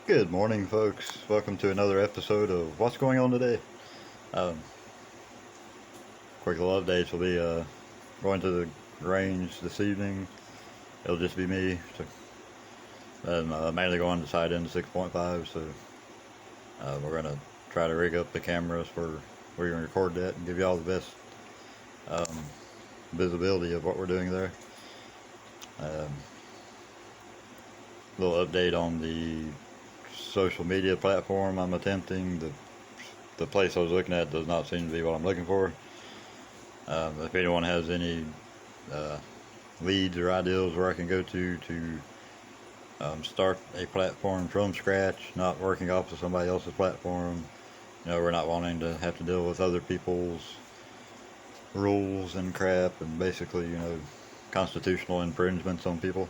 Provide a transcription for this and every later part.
Good morning, folks. Welcome to another episode of What's Going On Today. Um, Quick little updates. We'll be going to the range this evening. It'll just be me. And mainly going to side end 6.5. So we're going to try to rig up the cameras where we're going to record that and give you all the best visibility of what we're doing there. Little update on the social media platform I'm attempting. The place I was looking at does not seem to be what I'm looking for. If anyone has any leads or ideas where I can go to start a platform from scratch, not working off of somebody else's platform. We're not wanting to have to deal with other people's rules and crap, and basically, constitutional infringements on people.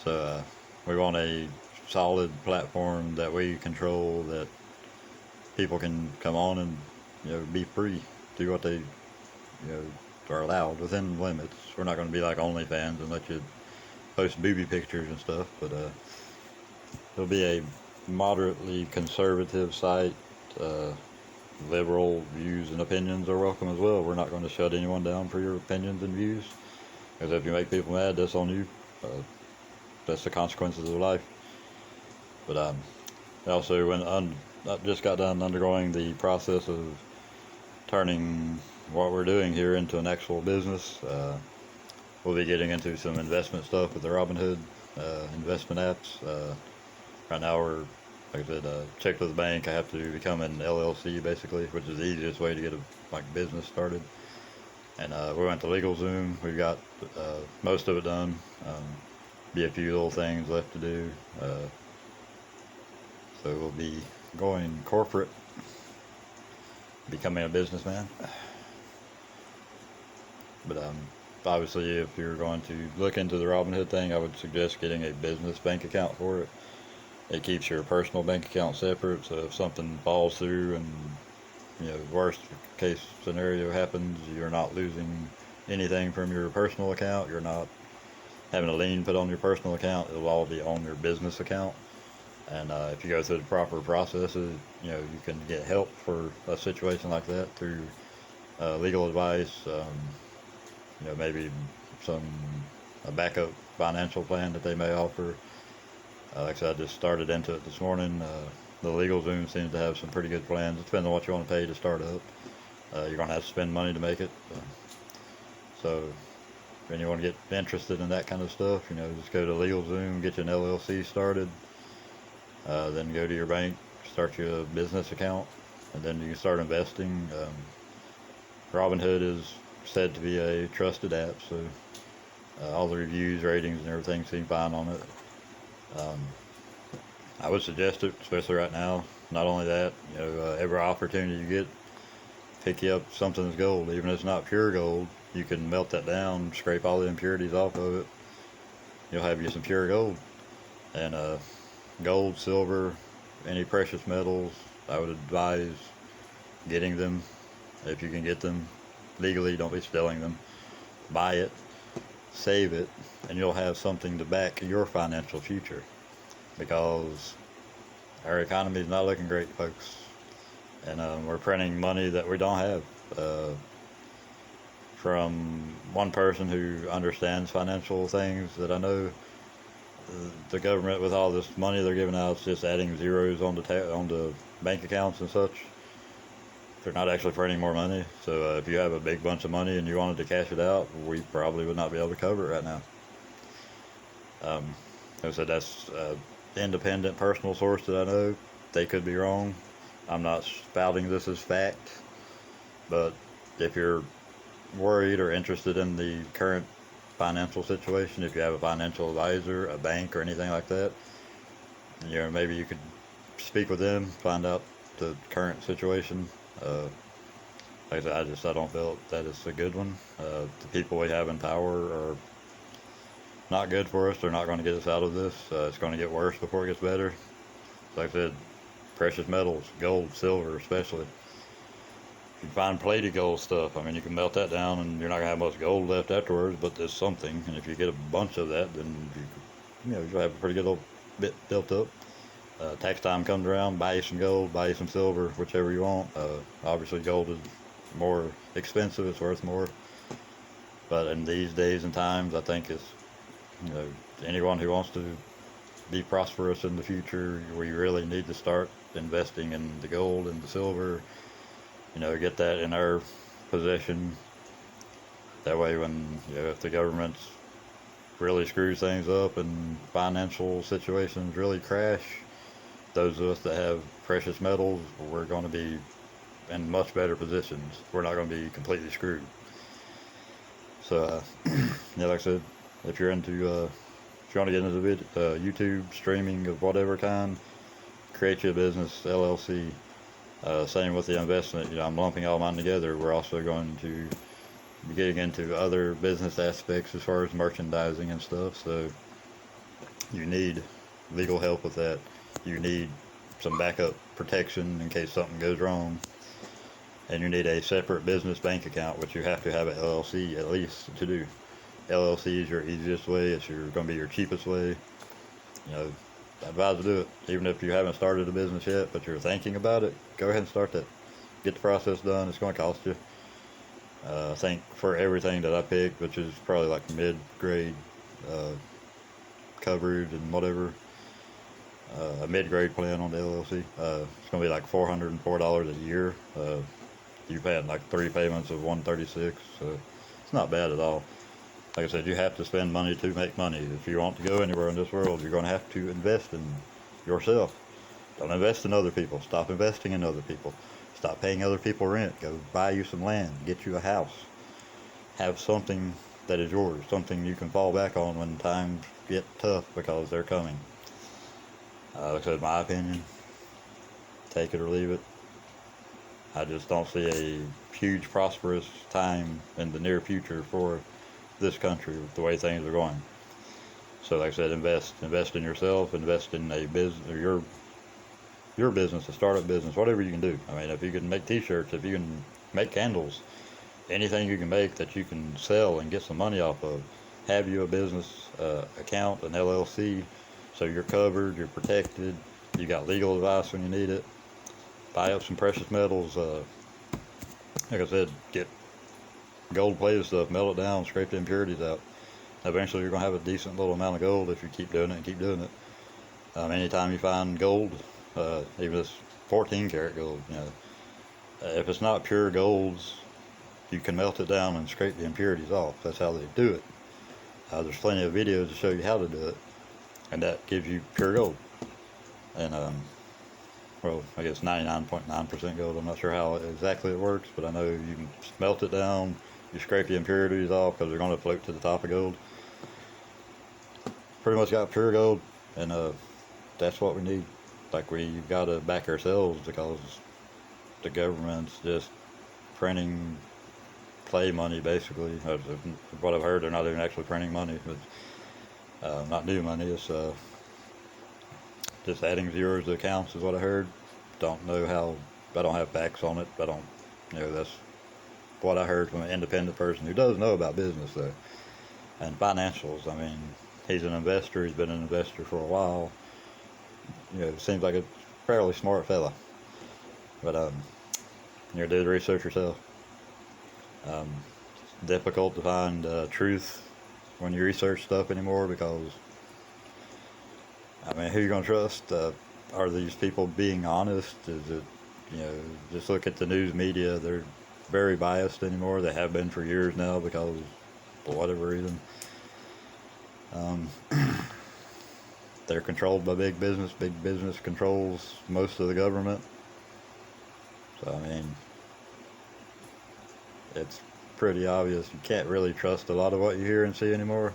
So we want a solid platform that we control, that people can come on and be free, do what they are allowed within limits. We're not going to be like OnlyFans and let you post booby pictures and stuff, but it'll be a moderately conservative site. Liberal views and opinions are welcome as well. We're not going to shut anyone down for your opinions and views, because if you make people mad, that's on you. That's the consequences of life. But also, I just got done undergoing the process of turning what we're doing here into an actual business. We'll be getting into some investment stuff with the Robinhood investment apps. Right now, like I said, checked with the bank. I have to become an LLC basically, which is the easiest way to get a business started. And we went to LegalZoom. We got most of it done. Be a few little things left to do. So we'll be going corporate, becoming a businessman. But obviously, if you're going to look into the Robinhood thing, I would suggest getting a business bank account for it. It keeps your personal bank account separate, so if something falls through and worst case scenario happens, you're not losing anything from your personal account. You're not having a lien put on your personal account. It'll all be on your business account. And if you go through the proper processes, you can get help for a situation like that through legal advice. Maybe a backup financial plan that they may offer. Like I said, I just started into it this morning. The LegalZoom seems to have some pretty good plans. It depends on what you want to pay to start up. You're going to have to spend money to make it. So if anyone get interested in that kind of stuff, just go to LegalZoom, get you an LLC started. Then go to your bank, start your business account, and then you can start investing. Robinhood is said to be a trusted app, so all the reviews, ratings, and everything seem fine on it. I would suggest it, especially right now. Not only that, every opportunity you get, pick you up something that's gold. Even if it's not pure gold, you can melt that down, scrape all the impurities off of it. You'll have you some pure gold. And gold, silver, any precious metals, I would advise getting them if you can get them legally. Don't be stealing them. Buy it, save it, and you'll have something to back your financial future, because our economy is not looking great, folks, and we're printing money that we don't have. From one person who understands financial things that I know, the government, with all this money they're giving out, is just adding zeros on the bank accounts and such. They're not actually printing more money. So if you have a big bunch of money and you wanted to cash it out, we probably would not be able to cover it right now. Like I said, that's independent personal source that I know. They could be wrong. I'm not spouting this as fact, but if you're worried or interested in the current financial situation, if you have a financial advisor, a bank, or anything like that, maybe you could speak with them, find out the current situation. Like I said, I don't feel that it's a good one. The people we have in power are not good for us. They're not going to get us out of this. It's going to get worse before it gets better. Like I said, precious metals, gold, silver especially. You can find plated gold stuff. I mean, you can melt that down and you're not going to have much gold left afterwards, but there's something. And if you get a bunch of that, then you'll have a pretty good little bit built up. tax time comes around, buy you some gold, buy you some silver, whichever you want. Obviously, gold is more expensive; it's worth more. But in these days and times, I think it's, you know, anyone who wants to be prosperous in the future, we really need to start investing in the gold and the silver. You know, get that in our possession. That way, when, you know, if the government really screws things up and financial situations really crash, those of us that have precious metals, we're going to be in much better positions. We're not going to be completely screwed. So, yeah, like I said, if you're into, if you want to get into YouTube streaming of whatever kind, create your business LLC. Same with the investment. You know, I'm lumping all mine together. We're also going to be getting into other business aspects as far as merchandising and stuff. So you need legal help with that. You need some backup protection in case something goes wrong. And you need a separate business bank account, which you have to have an LLC at least to do. LLC is your easiest way. It's going to be your cheapest way. You know, I advise to do it. Even if you haven't started a business yet, but you're thinking about it, go ahead and start that. Get the process done. It's going to cost you. I think for everything that I picked, which is probably like mid-grade coverage and whatever, a mid-grade plan on the LLC, it's going to be like $404 a year. You've had like 3 payments of $136, so it's not bad at all. Like I said, you have to spend money to make money. If you want to go anywhere in this world, you're going to have to invest in yourself. Don't invest in other people. Stop investing in other people. Stop paying other people rent. Go buy you some land. Get you a house. Have something that is yours. Something you can fall back on when times get tough, because they're coming. Like I said, my opinion, take it or leave it. I just don't see a huge prosperous time in the near future for this country with the way things are going. So like I said, invest in yourself, invest in a business, or your business, a startup business, whatever you can do. I mean, if you can make t-shirts, if you can make candles, anything you can make that you can sell and get some money off of, have you a business account, an LLC, so you're covered, you're protected, you got legal advice when you need it. Buy up some precious metals, like I said, get gold-plated stuff, melt it down, scrape the impurities out. Eventually you're going to have a decent little amount of gold if you keep doing it and keep doing it. Anytime you find gold, even if it's 14 karat gold, you know, if it's not pure golds, you can melt it down and scrape the impurities off. That's how they do it. There's plenty of videos to show you how to do it, and that gives you pure gold. And well, I guess 99.9% gold. I'm not sure how exactly it works, but I know you can melt it down, you scrape the impurities off because they're going to float to the top of gold. Pretty much got pure gold, and that's what we need. Like, we've got to back ourselves, because the government's just printing play money, basically. What I've heard, they're not even actually printing money, but not new money. It's just adding zeros to accounts is what I heard. Don't know how. I don't have facts on it. I don't, you know, that's what I heard from an independent person who does know about business, though, and financials. I mean, he's an investor. He's been an investor for a while. You know, seems like a fairly smart fella. But you do the research yourself. It's difficult to find truth when you research stuff anymore, because, I mean, who are you going to trust? Are these people being honest? Is it, you know, just look at the news media. They're very biased anymore. They have been for years now, because for whatever reason. They're controlled by big business. Big business controls most of the government. So, I mean, it's pretty obvious. You can't really trust a lot of what you hear and see anymore.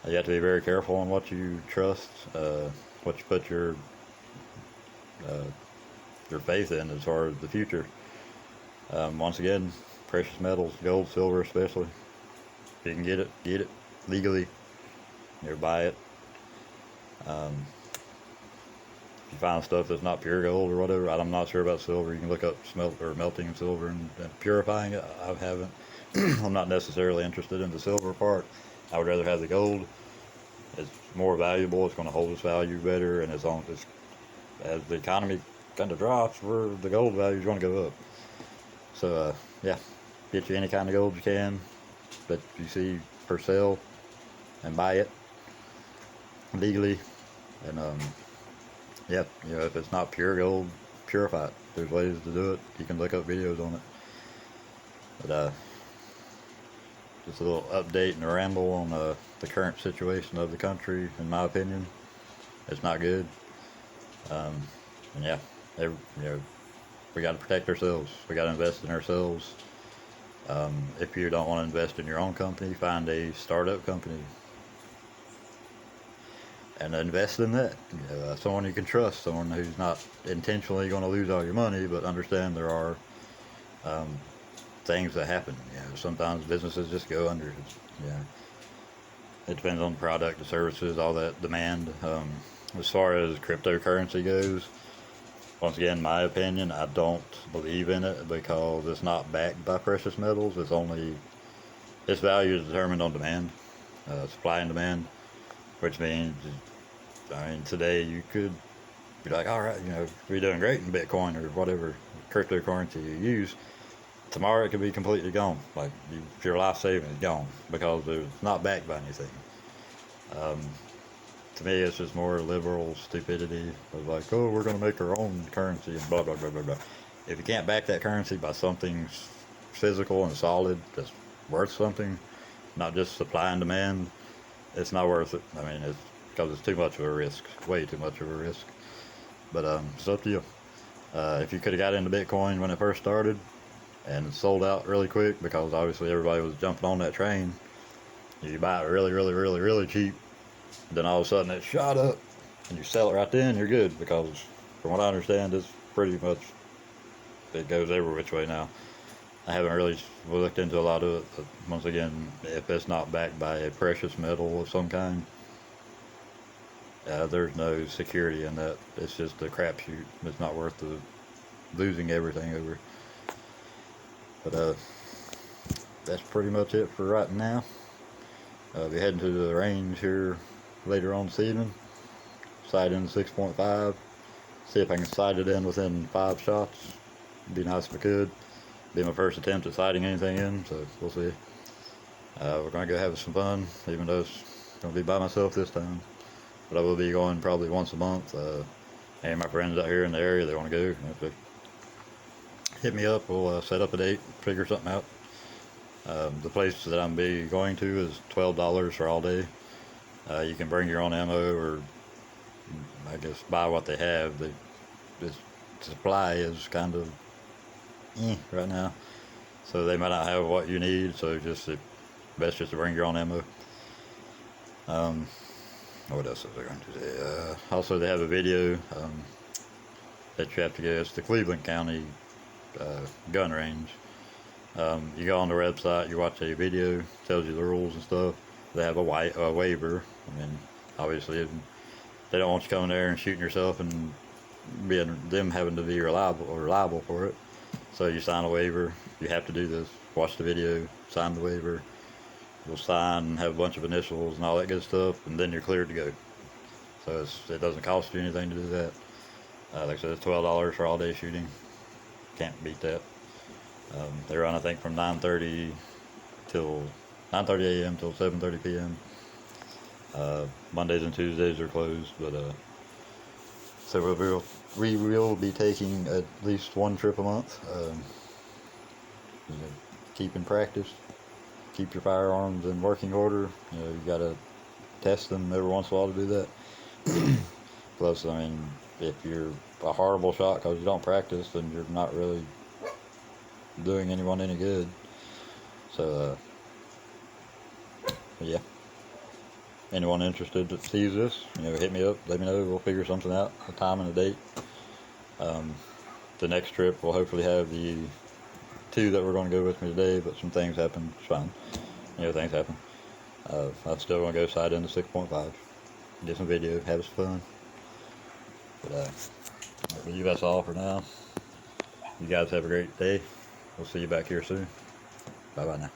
You have to be very careful on what you trust, what you put your faith in as far as the future. Once again, precious metals, gold, silver especially. If you can get it legally. You buy it. If you find stuff that's not pure gold or whatever, I'm not sure about silver. You can look up melting silver and purifying it. I haven't. I'm not necessarily interested in the silver part. I would rather have the gold. It's more valuable. It's going to hold its value better, and it's as the economy kind of drops, the gold value is going to go up. So yeah, get you any kind of gold you can that you see for sale and buy it legally. And yeah, you know, if it's not pure gold, purify it. There's ways to do it. You can look up videos on it. But just a little update and a ramble on the current situation of the country. In my opinion, it's not good. And yeah, you know, we got to protect ourselves. We got to invest in ourselves. If you don't want to invest in your own company, find a startup company and invest in that. You know, someone you can trust, someone who's not intentionally going to lose all your money, but understand there are things that happen. You know, sometimes businesses just go under. You know, it depends on the product, the services, all that demand. As far as cryptocurrency goes, once again, in my opinion, I don't believe in it because it's not backed by precious metals. Its value is determined on demand, supply and demand, which means, I mean, today you could be like, all right, you know, you're doing great in Bitcoin or whatever cryptocurrency you use. Tomorrow it could be completely gone. Like, your life savings is gone because it's not backed by anything. To me, it's just more liberal stupidity of like, oh, we're going to make our own currency and blah, blah, blah, blah, blah. If you can't back that currency by something physical and solid that's worth something, not just supply and demand, it's not worth it. I mean, it's because it's too much of a risk, way too much of a risk. But it's up to you. If you could have got into Bitcoin when it first started and sold out really quick because obviously everybody was jumping on that train, you buy it really, really, really, really cheap. Then all of a sudden it shot up and you sell it right then, you're good, because from what I understand, it's pretty much, it goes every which way now. I haven't really looked into a lot of it, but once again, if it's not backed by a precious metal of some kind, there's no security in that. It's just a crapshoot. It's not worth losing everything over. But that's pretty much it for right now. I'll be heading to the range here later on this evening. Sight in 6.5. See if I can sight it in within 5 shots. It'd be nice if I could. Be my first attempt at sighting anything in, so we'll see. We're going to go have some fun, even though it's going to be by myself this time. But I will be going probably once a month. And my friends out here in the area, they want to go. If they hit me up, we'll set up a date, figure something out. The place that I'm going to is $12 for all day. You can bring your own ammo, or I guess buy what they have. This supply is kind of right now, so they might not have what you need. So best just to bring your own ammo. What else is there going to say? Also, they have a video that you have to go. It's the Cleveland County gun range. You go on their website, you watch a video, tells you the rules and stuff. They have a waiver. I mean, obviously, they don't want you coming there and shooting yourself and them having to be reliable for it. So you sign a waiver. You have to do this. Watch the video, sign the waiver. You'll sign and have a bunch of initials and all that good stuff, and then you're cleared to go. So it doesn't cost you anything to do that. Like I said, it's $12 for all day shooting. Can't beat that. They run, I think, from 9:30 a.m. till 7:30 p.m. Mondays and Tuesdays are closed, but so we will be taking at least one trip a month. Keep in practice, keep your firearms in working order. You know, you gotta test them every once in a while to do that. Plus, I mean, if you're a horrible shot because you don't practice, then you're not really doing anyone any good. So yeah, anyone interested that sees this, you know, hit me up, let me know. We'll figure something out, a time and a date. The next trip we'll hopefully have the 2 that we're going to go with me today, but some things happen. It's fine, you know, things happen. I'm still going to go sight into 6.5, get some video, have some fun. But I believe that's all for now. You guys have a great day. We'll see you back here soon. Bye bye now.